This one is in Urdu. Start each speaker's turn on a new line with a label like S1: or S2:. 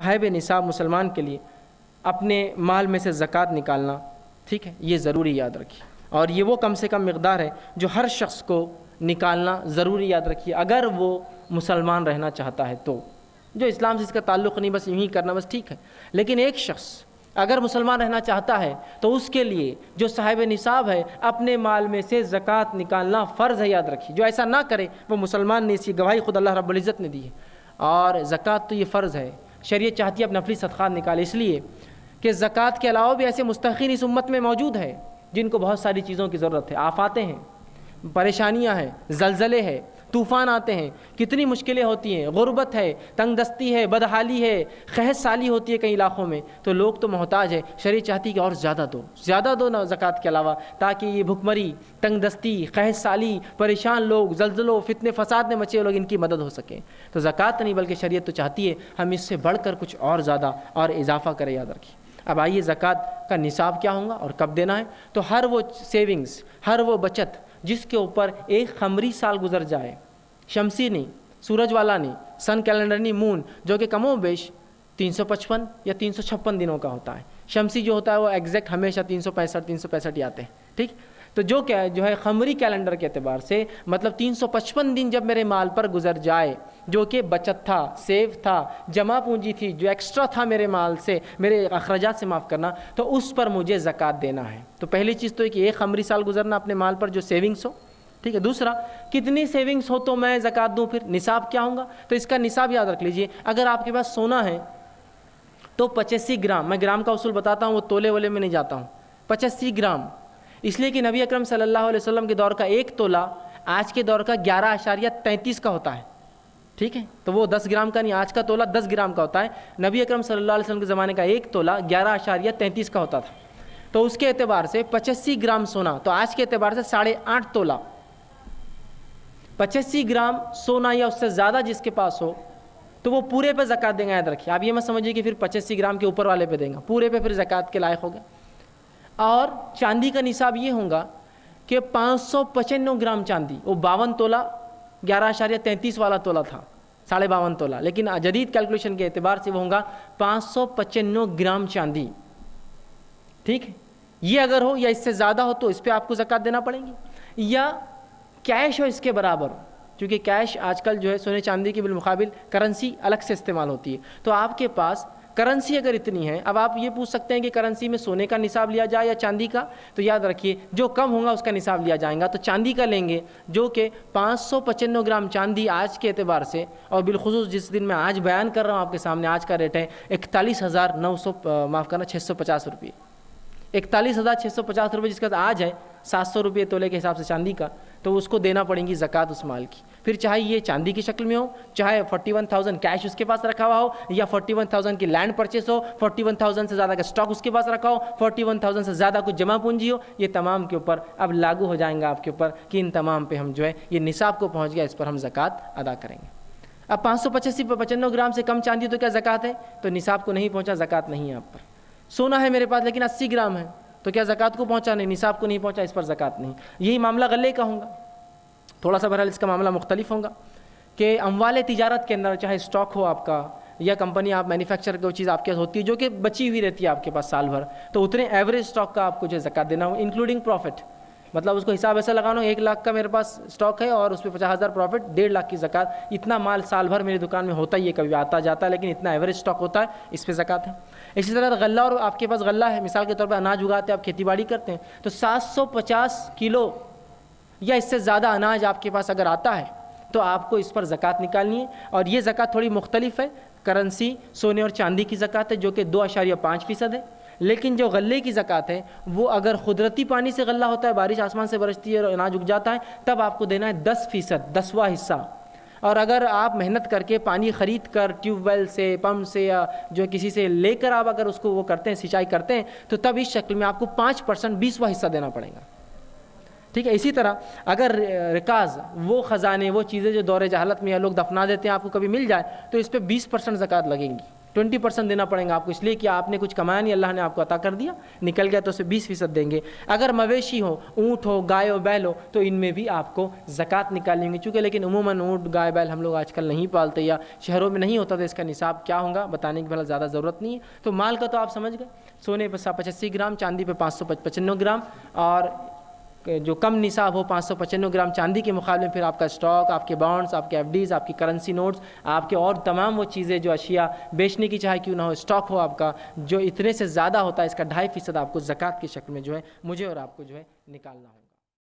S1: صاحب نصاب مسلمان کے لیے اپنے مال میں سے زکوٰۃ نکالنا، ٹھیک ہے، یہ ضروری یاد رکھیے، اور یہ وہ کم سے کم مقدار ہے جو ہر شخص کو نکالنا ضروری یاد رکھیے اگر وہ مسلمان رہنا چاہتا ہے تو۔ جو اسلام سے اس کا تعلق نہیں، بس یوں ہی کرنا بس ٹھیک ہے، لیکن ایک شخص اگر مسلمان رہنا چاہتا ہے تو اس کے لیے جو صاحب نصاب ہے اپنے مال میں سے زکوٰۃ نکالنا فرض ہے، یاد رکھیے۔ جو ایسا نہ کرے وہ مسلمان نہیں، اس کی گواہی خود اللہ رب العزت نے دی ہے۔ اور زکوٰۃ تو یہ فرض ہے، شریعت چاہتی ہے اپنے نفلی صدقات نکالے، اس لیے کہ زکوٰۃ کے علاوہ بھی ایسے مستحقین اس امت میں موجود ہے جن کو بہت ساری چیزوں کی ضرورت ہے، آفاتیں ہیں، پریشانیاں ہیں، زلزلے ہیں، طوفان آتے ہیں، کتنی مشکلیں ہوتی ہیں، غربت ہے، تنگ دستی ہے، بدحالی ہے، قحط سالی ہوتی ہے کئی علاقوں میں، تو لوگ تو محتاج ہے۔ شریعت چاہتی ہے کہ اور زیادہ دو نا زکوٰۃ کے علاوہ، تاکہ یہ بھکمری، تنگ دستی، قحط سالی، پریشان لوگ، زلزلوں، فتنے فساد میں مچے لوگ، ان کی مدد ہو سکے۔ تو زکوٰۃ نہیں بلکہ شریعت تو چاہتی ہے ہم اس سے بڑھ کر کچھ اور زیادہ اور اضافہ کریں، یاد رکھیے۔ اب آئیے زکوٰۃ کا نصاب کیا ہوگا اور کب دینا ہے؟ تو ہر وہ سیونگز، ہر وہ بچت جس کے اوپر ایک قمری سال گزر جائے، شمسی نہیں، سورج والا نہیں، سن کیلنڈر نہیں، مون، جو کہ کم و بیش 355 یا 356 دنوں کا ہوتا ہے۔ شمسی جو ہوتا ہے وہ ایگزیکٹ ہمیشہ 365 ہی آتے ہیں، ٹھیک۔ تو جو ہے قمری کیلنڈر کے اعتبار سے مطلب 355 دن جب میرے مال پر گزر جائے، جو کہ بچت تھا، سیو تھا، جمع پونجی تھی، جو ایکسٹرا تھا میرے مال سے، میرے اخراجات سے معاف کرنا، تو اس پر مجھے زکوٰۃ دینا ہے۔ تو پہلی چیز تو ہے کہ ایک قمری سال گزرنا اپنے مال پر جو سیونگز ہو، ٹھیک ہے۔ دوسرا، کتنی سیونگز ہو تو میں زکوٰۃ دوں، پھر نصاب کیا ہوگا؟ تو اس کا نصاب یاد رکھ لیجئے۔ اگر آپ کے پاس سونا ہے تو 85 گرام، میں گرام کا اصول بتاتا ہوں، وہ تولے والے میں نہیں جاتا ہوں، 85 گرام، اس لیے کہ نبی اکرم صلی اللہ علیہ وسلم کے دور کا ایک تولہ آج کے دور کا 11.33 کا ہوتا ہے، ٹھیک ہے۔ تو وہ 10 گرام کا نہیں، آج کا تولہ 10 گرام کا ہوتا ہے، نبی اکرم صلی اللہ علیہ وسلم کے زمانے کا ایک تولہ 11.33 کا ہوتا تھا۔ تو اس کے اعتبار سے 85 گرام سونا، تو آج کے اعتبار سے 8.5 تولہ، 85 گرام سونا یا اس سے زیادہ جس کے پاس ہو تو وہ پورے پہ زکوٰۃ دیں گا، یاد رکھیے۔ آپ یہ مت سمجھیے کہ پھر 85 گرام کے اوپر والے پہ دیں گا، پورے پہ پھر زکوٰۃ کے لائق ہوگا۔ اور چاندی کا نصاب یہ ہوگا کہ 595 گرام چاندی، وہ 52 تولہ 11.33 والا تولہ تھا، 52.5 تولہ، لیکن جدید کیلکولیشن کے اعتبار سے وہ ہوگا 595 گرام چاندی، ٹھیک ہے۔ یہ اگر ہو یا اس سے زیادہ ہو تو اس پہ آپ کو زکوٰۃ دینا پڑے گی، یا کیش ہو اس کے برابر، کیونکہ کیش آج کل جو ہے سونے چاندی کے بالمقابل کرنسی الگ سے استعمال ہوتی ہے، تو آپ کے پاس کرنسی اگر اتنی ہے، اب آپ یہ پوچھ سکتے ہیں کہ کرنسی میں سونے کا نصاب لیا جائے یا چاندی کا، تو یاد رکھیے جو کم ہوگا اس کا نصاب لیا جائے گا، تو چاندی کا لیں گے، جو کہ 595 گرام چاندی آج کے اعتبار سے، اور بالخصوص جس دن میں آج بیان کر رہا ہوں آپ کے سامنے، آج کا ریٹ ہے 650 روپئے، 41,650 روپئے، جس کا آج ہے 700 روپئے تولے کے حساب سے چاندی کا، تو اس کو دینا پڑیں گی زکوٰۃ اس مال کی۔ پھر چاہے یہ چاندی کی شکل میں ہو، چاہے 41,000 کیش اس کے پاس رکھا ہوا ہو، یا 41,000 کی لینڈ پرچیز ہو، 41,000 سے زیادہ کا سٹاک اس کے پاس رکھا ہو، 41,000 سے زیادہ کچھ جمع پونجی ہو، یہ تمام کے اوپر اب لاگو ہو جائیں گا آپ کے اوپر کہ ان تمام پہ ہم جو ہے یہ نصاب کو پہنچ گیا، اس پر ہم زکوٰۃ ادا کریں گے۔ اب 595 گرام سے کم چاندی تو کیا زکوٰۃ ہے؟ تو نصاب کو نہیں پہنچا، زکوٰۃ نہیں ہے آپ پر۔ سونا ہے میرے پاس لیکن 80 گرام ہے، تو کیا زکوٰۃ کو پہنچا؟ نہیں، نصاب کو نہیں پہنچا، اس پر زکوٰۃ نہیں۔ یہی معاملہ غلے کا ہوگا، تھوڑا سا بہرحال اس کا معاملہ مختلف ہوگا کہ اموال تجارت کے اندر چاہے اسٹاک ہو آپ کا، یا کمپنی آپ مینوفیکچر کی چیز آپ کے ہوتی ہے جو کہ بچی ہوئی رہتی ہے آپ کے پاس سال بھر، تو اتنے ایوریج اسٹاک کا آپ کو جو ہے زکوٰۃ دینا ہو، انکلوڈنگ پروفٹ، مطلب اس کو حساب ایسا لگانا ہو 1 لاکھ کا میرے پاس اسٹاک ہے اور اس پہ 50,000 پروفٹ، 1.5 لاکھ کی زکوٰۃ، اتنا مال سال بھر میری دکان میں ہوتا ہی ہے، کبھی آتا جاتا ہے لیکن اتنا ایوریج اسٹاک ہوتا ہے، اس پہ زکوٰۃ ہے۔ اسی طرح غلہ، اور آپ کے پاس غلہ ہے، مثال کے طور پہ اناج اگاتے ہیں آپ، کھیتی باڑی کرتے ہیں، تو 750 کلو یا اس سے زیادہ اناج آپ کے پاس اگر آتا ہے تو آپ کو اس پر زکوٰۃ نکالنی ہے، اور یہ زکوٰۃ تھوڑی مختلف ہے، کرنسی سونے اور چاندی کی زکوٰۃ ہے جو کہ 2.5% ہے، لیکن جو غلے کی زکوٰۃ ہے وہ اگر قدرتی پانی سے غلہ ہوتا ہے، بارش آسمان سے برستی ہے اور اناج اگ جاتا ہے، تب آپ کو دینا ہے 10%، 10واں حصہ، اور اگر آپ محنت کر کے پانی خرید کر ٹیوب ویل سے، پمپ سے، یا جو کسی سے لے کر آپ اگر اس کو وہ کرتے ہیں، سینچائی کرتے ہیں، تو تب اس شکل میں آپ کو 5%، 20واں حصہ دینا پڑے گا، ٹھیک ہے۔ اسی طرح اگر رکاز، وہ خزانے، وہ چیزیں جو دور جہالت میں یا لوگ دفنا دیتے ہیں، آپ کو کبھی مل جائے تو اس پہ 20% زکوٰۃ لگیں گی، 20% دینا پڑیں گا آپ کو، اس لیے کہ آپ نے کچھ کمایا نہیں، اللہ نے آپ کو عطا کر دیا، نکل گیا تو اسے 20% دیں گے۔ اگر مویشی ہو، اونٹ ہو، گائے ہو، بیل ہو، تو ان میں بھی آپ کو زکوٰۃ نکالنی ہوگی، چونکہ لیکن عموماً اونٹ گائے بیل ہم لوگ آج کل نہیں پالتے یا شہروں میں نہیں ہوتا، تو اس کا نصاب کیا ہوگا بتانے کی بھلا زیادہ ضرورت نہیں ہے۔ تو مال کا تو آپ سمجھ گئے، سونے پہ 85 گرام، چاندی پہ 595 گرام، اور جو کم نصاب ہو 595 گرام چاندی کے مقابلے میں پھر آپ کا اسٹاک، آپ کے بانڈز، آپ کے ایف ڈیز، آپ کی کرنسی نوٹس، آپ کے اور تمام وہ چیزیں جو اشیاء بیچنے کی چاہے کیوں نہ ہو، اسٹاک ہو آپ کا جو اتنے سے زیادہ ہوتا ہے، اس کا 2.5% آپ کو زکوٰۃ کی شکل میں جو ہے مجھے اور آپ کو جو ہے نکالنا ہوگا۔